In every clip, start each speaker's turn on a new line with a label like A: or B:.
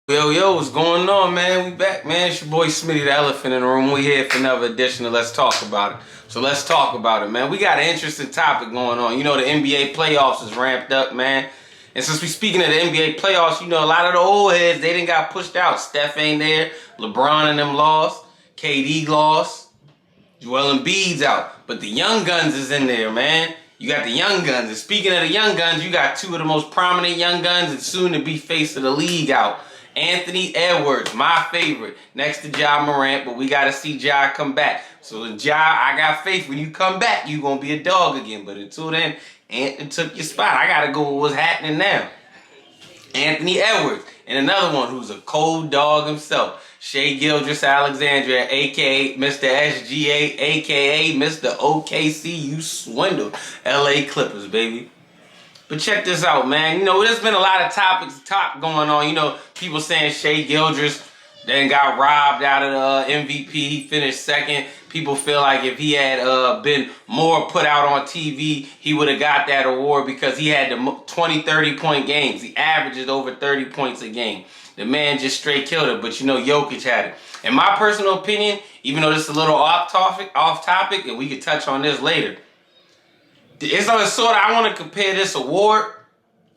A: Yo, what's going on, man? We back, man. It's your boy Smitty, the elephant in the room. We here for another edition of Let's Talk About It. So let's talk about it, man. We got an interesting topic going on. You know, the NBA playoffs is ramped up, man. And since we speaking of the NBA playoffs, you know, a lot of the old heads, they didn't got pushed out. Steph ain't there. LeBron and them lost. KD lost. Joel Embiid's out. But the young guns is in there, man. You got the young guns. And speaking of the young guns, you got two of the most prominent young guns and soon to be face of the league out. Anthony Edwards, my favorite, next to Ja Morant, but we got to see Ja come back. So, Ja, I got faith when you come back, you going to be a dog again. But until then, Anthony took your spot. I got to go with what's happening now. Anthony Edwards, and another one who's a cold dog himself, Shai Gilgeous-Alexander, a.k.a. Mr. SGA, a.k.a. Mr. OKC, you swindled. LA Clippers, baby. But check this out, man. You know, there's been a lot of topics going on. You know, people saying Shai Gilgeous then got robbed out of the MVP. He finished second. People feel like if he had been more put out on TV, he would have got that award because he had the 20, 30-point games. He averages over 30 points a game. The man just straight killed it. But, you know, Jokic had it. In my personal opinion, even though this is a little off topic, and we could touch on this later, it's sort of, I want to compare this award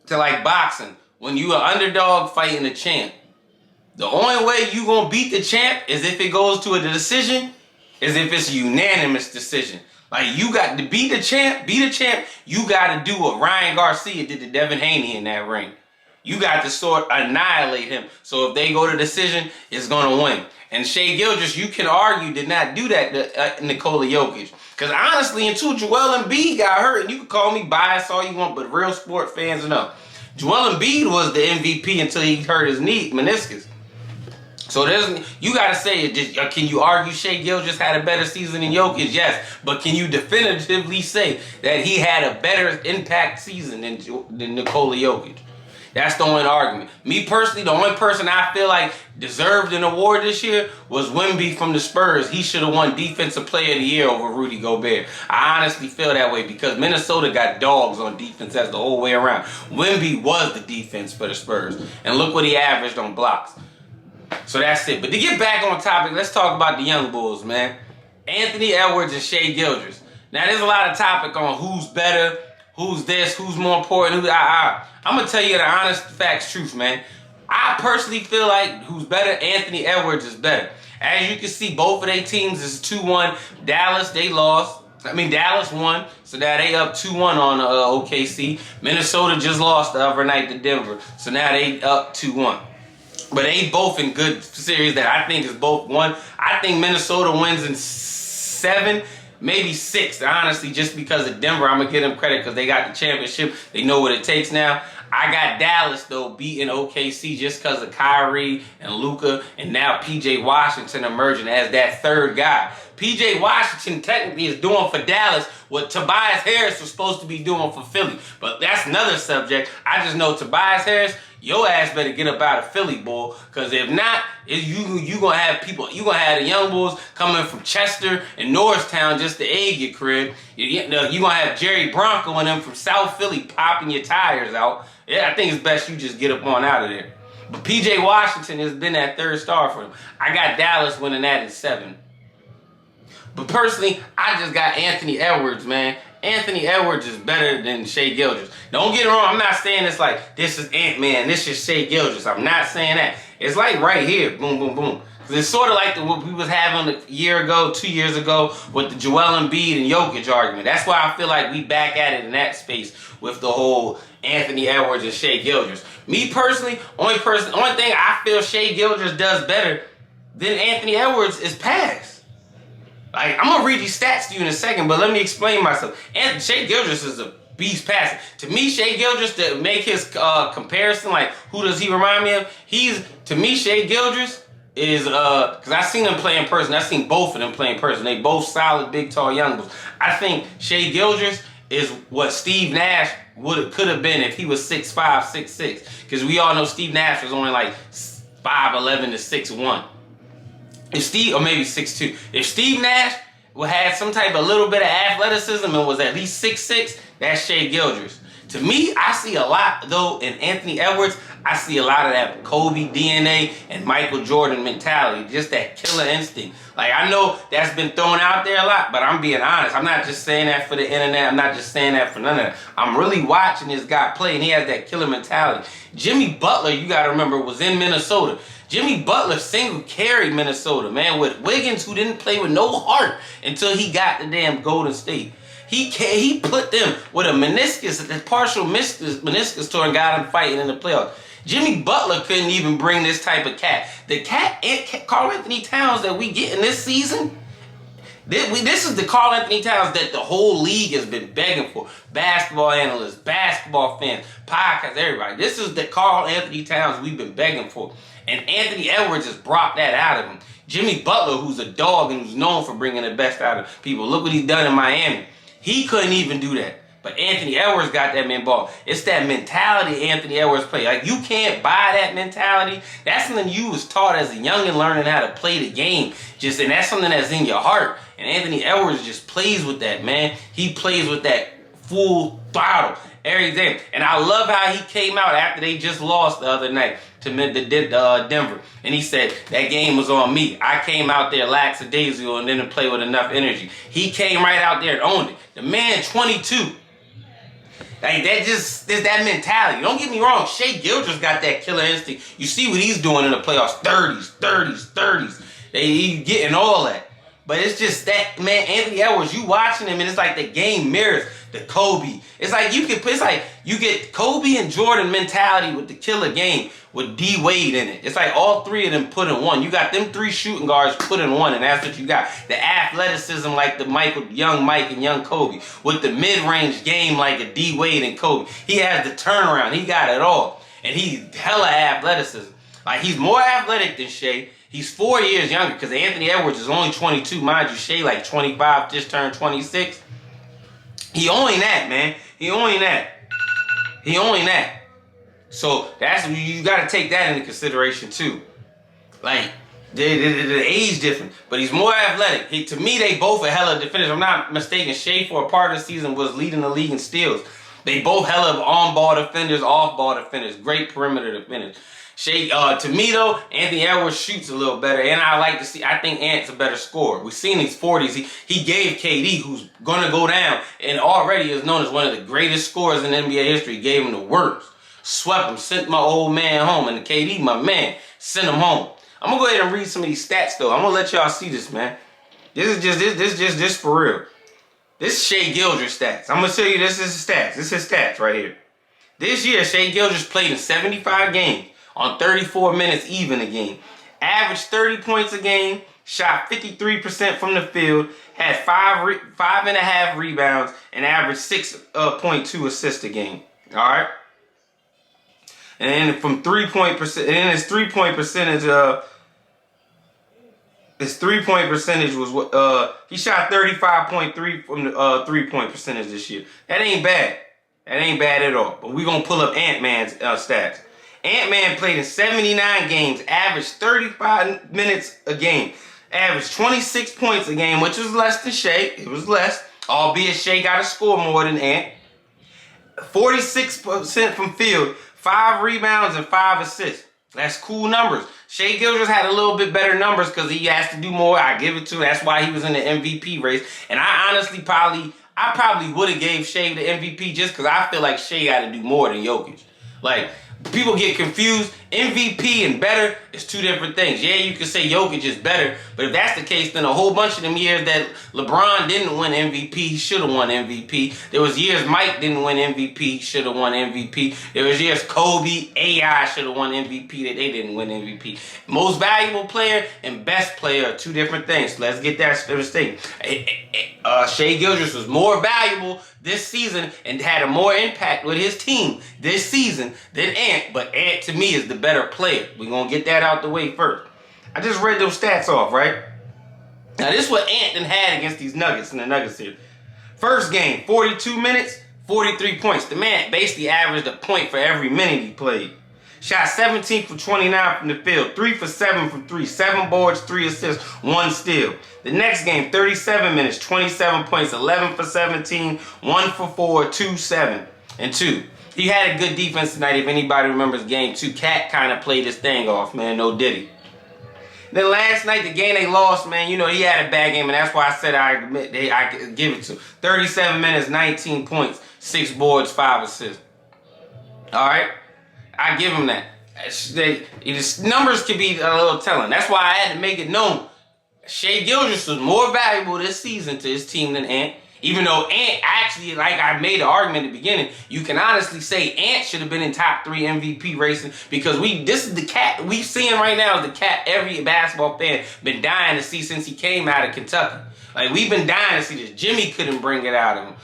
A: to like boxing. When you an underdog fighting a champ. The only way you going to beat the champ is if it goes to a decision, is if it's a unanimous decision. Like you got to beat the champ, you got to do what Ryan Garcia did to Devin Haney in that ring. You got to sort of annihilate him. So if they go to decision, it's going to win. And Shai Gilgeous, you can argue, did not do that to Nikola Jokic. Because honestly, until Joel Embiid got hurt, and you can call me biased all you want, but real sport fans know, Joel Embiid was the MVP until he hurt his meniscus. So you got to say, can you argue Shai Gilgeous had a better season than Jokic? Yes. But can you definitively say that he had a better impact season than Nikola Jokic? That's the only argument. Me personally, the only person I feel like deserved an award this year was Wemby from the Spurs. He should have won Defensive Player of the Year over Rudy Gobert. I honestly feel that way because Minnesota got dogs on defense as the whole way around. Wemby was the defense for the Spurs. And look what he averaged on blocks. So that's it. But to get back on topic, let's talk about the young bulls, man. Anthony Edwards and Shai Gilgeous. Now, there's a lot of topic on who's better, who's this, who's more important, I'm going to tell you the honest facts truth, man. I personally feel like who's better, Anthony Edwards is better. As you can see, both of their teams is 2-1. Dallas, they lost. Dallas won, so now they up 2-1 on OKC. Minnesota just lost the other night to Denver, so now they up 2-1. But they both in good series that I think is both won. I think Minnesota wins in 7, maybe 6, honestly, just because of Denver. I'm going to give them credit because they got the championship. They know what it takes now. I got Dallas, though, beating OKC just because of Kyrie and Luka and now P.J. Washington emerging as that third guy. P.J. Washington technically is doing for Dallas what Tobias Harris was supposed to be doing for Philly. But that's another subject. I just know Tobias Harris, your ass better get up out of Philly, boy. Because if not, you going to have people, you going to have the young bulls coming from Chester and Norristown just to egg your crib. You going to have Jerry Bronco and them from South Philly popping your tires out. Yeah, I think it's best you just get up on out of there. But P.J. Washington has been that third star for him. I got Dallas winning that in 7. But personally, I just got Anthony Edwards, man. Anthony Edwards is better than Shai Gilgeous. Don't get it wrong. I'm not saying it's like, this is Ant-Man, this is Shai Gilgeous. I'm not saying that. It's like right here, boom, boom, boom. It's sort of like what we was having a year ago, 2 years ago, with the Joel Embiid and Jokic argument. That's why I feel like we back at it in that space with the whole Anthony Edwards and Shai Gilgeous. Me personally, only thing I feel Shai Gilgeous does better than Anthony Edwards is pass. Like, I'm going to read these stats to you in a second, but let me explain myself. And Shai Gilgeous is a beast passing. To me, Shai Gilgeous, to make his comparison, like, who does he remind me of? To me, Shai Gilgeous is, because I've seen them play in person. I've seen both of them play in person. They both solid, big, tall young bulls. I think Shai Gilgeous is what Steve Nash could have been if he was 6'5", 6'6". Because we all know Steve Nash was only like 5'11" to 6'1". If Steve, or maybe 6'2". If Steve Nash had some type of little bit of athleticism and was at least 6'6", that's Shai Gilgeous. To me, I see a lot, though, in Anthony Edwards. I see a lot of that Kobe DNA and Michael Jordan mentality, just that killer instinct. Like, I know that's been thrown out there a lot, but I'm being honest. I'm not just saying that for the internet. I'm not just saying that for none of that. I'm really watching this guy play, and he has that killer mentality. Jimmy Butler, you got to remember, was in Minnesota. Jimmy Butler single carried Minnesota, man, with Wiggins, who didn't play with no heart until he got the damn Golden State. He put them with a meniscus, a partial meniscus tear, and got him fighting in the playoffs. Jimmy Butler couldn't even bring this type of cat. The cat, Karl Anthony Towns that we get in this season, this is the Karl Anthony Towns that the whole league has been begging for. Basketball analysts, basketball fans, podcasts, everybody. This is the Karl Anthony Towns we've been begging for. And Anthony Edwards has brought that out of him. Jimmy Butler, who's a dog and who's known for bringing the best out of people. Look what he's done in Miami. He couldn't even do that. But Anthony Edwards got that man ball. It's that mentality Anthony Edwards play. Like, you can't buy that mentality. That's something you was taught as a youngin, learning how to play the game. And that's something that's in your heart. And Anthony Edwards just plays with that, man. He plays with that full throttle every day. And I love how he came out after they just lost the other night to Denver. And he said, that game was on me. I came out there lackadaisical and didn't play with enough energy. He came right out there and owned it. The man, 22. Like, there's that mentality. Don't get me wrong. Shai Gilgeous got that killer instinct. You see what he's doing in the playoffs. 30s. He's getting all that. But it's just that, man, Anthony Edwards, you watching him, and it's like the game mirrors the Kobe. It's like you get Kobe and Jordan mentality with the killer game with D Wade in it. It's like all three of them put in one. You got them three shooting guards put in one, and that's what you got. The athleticism like the young Mike and young Kobe, with the mid-range game like a D Wade and Kobe. He has the turnaround. He got it all. And he's hella athleticism. Like, he's more athletic than Shai. He's 4 years younger, because Anthony Edwards is only 22. Mind you, Shai like 25, just turned 26. He only that, man. He only that. So that's, you got to take that into consideration too. Like, the age difference, but he's more athletic. To me, they both are hella defenders. I'm not mistaken. Shai, for a part of the season, was leading the league in steals. They both hella on-ball defenders, off-ball defenders, great perimeter defenders. Shai, to me though, Anthony Edwards shoots a little better, and I think Ant's a better scorer. We've seen these 40s. He gave KD, who's gonna go down, and already is known as one of the greatest scorers in NBA history, gave him the works. Swept him, sent my old man home, and KD, my man, sent him home. I'm gonna go ahead and read some of these stats though. I'm gonna let y'all see this, man. This is just for real. This is Shai Gilgeous stats. I'm gonna tell you this is his stats. This is his stats right here. This year, Shai Gilgeous played in 75 games. On 34 minutes even a game. Averaged 30 points a game. Shot 53% from the field. Had 5.5 rebounds. And averaged 6.2 assists a game. Alright? And then from 3-point percent, and then his 3-point percentage, was he shot 35.3 from the 3-point percentage this year. That ain't bad. That ain't bad at all. But we're gonna pull up Ant-Man's stats. Ant-Man played in 79 games, averaged 35 minutes a game, averaged 26 points a game, which was less than Shai. It was less, albeit Shai got to score more than Ant. 46% from field, 5 rebounds and 5 assists. That's cool numbers. Shai Gilgeous had a little bit better numbers because he has to do more. I give it to him. That's why he was in the MVP race. And I honestly probably would have gave Shai the MVP just because I feel like Shai got to do more than Jokic. Like, people get confused. MVP and better is two different things. Yeah, you can say Jokic is better, but if that's the case, then a whole bunch of them years that LeBron didn't win MVP, he should have won MVP. There was years Mike didn't win MVP, he should have won MVP. There was years Kobe, AI should have won MVP that they didn't win MVP. Most valuable player and best player are two different things. So let's get that straight. Shai Gilgeous was more valuable this season and had a more impact with his team this season than Ant, but Ant to me is the better player. We're going to get that out the way first. I just read those stats off, right? Now this is what Ant done had against these Nuggets in the Nuggets here. First game, 42 minutes, 43 points. The man basically averaged a point for every minute he played. Shot 17 for 29 from the field, 3 for 7 from 3, 7 boards, 3 assists, 1 steal. The next game, 37 minutes, 27 points, 11 for 17, 1 for 4, 2, 7, and 2. He had a good defense tonight. If anybody remembers game 2, Cat kind of played his thing off, man. No diddy. Then last night, the game they lost, man, you know, he had a bad game, and that's why I said I could give it to him. 37 minutes, 19 points, 6 boards, 5 assists. All right? I give him that. His numbers could be a little telling. That's why I had to make it known. Shai Gilgeous was more valuable this season to his team than Ant. Even though Ant actually, like I made an argument at the beginning, you can honestly say Ant should have been in top 3 MVP racing because this is the Cat we seeing right now is the Cat every basketball fan been dying to see since he came out of Kentucky. Like we've been dying to see this. Jimmy couldn't bring it out of him.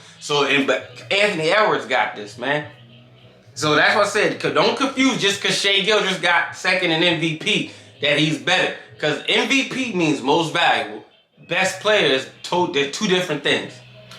A: But Anthony Edwards got this, man. So that's what I said. Don't confuse just because Shai Gilgeous got second in MVP that he's better. Because MVP means most valuable. Best player is they're 2 different things.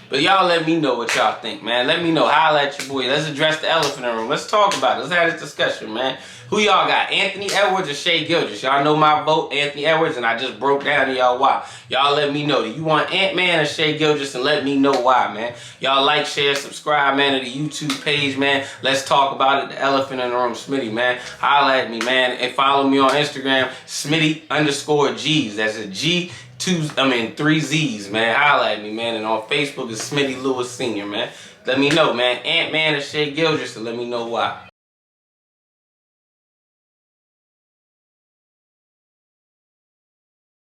A: But y'all let me know what y'all think, man. Let me know. Holla at your boy. Let's address the elephant in the room. Let's talk about it. Let's have this discussion, man. Who y'all got? Anthony Edwards or Shai Gilgeous? Y'all know my vote, Anthony Edwards, and I just broke down to y'all why. Y'all let me know. Do you want Ant-Man or Shai Gilgeous? And let me know why, man. Y'all like, share, subscribe, man, to the YouTube page, man. Let's talk about it. The elephant in the room, Smitty, man. Holla at me, man. And follow me on Instagram, Smitty_G's. That's a G. 3 Z's, man. Holla at me, man. And on Facebook is Smitty Lewis Sr., man. Let me know, man. Ant-Man or Shai Gilgeous, and let me know why.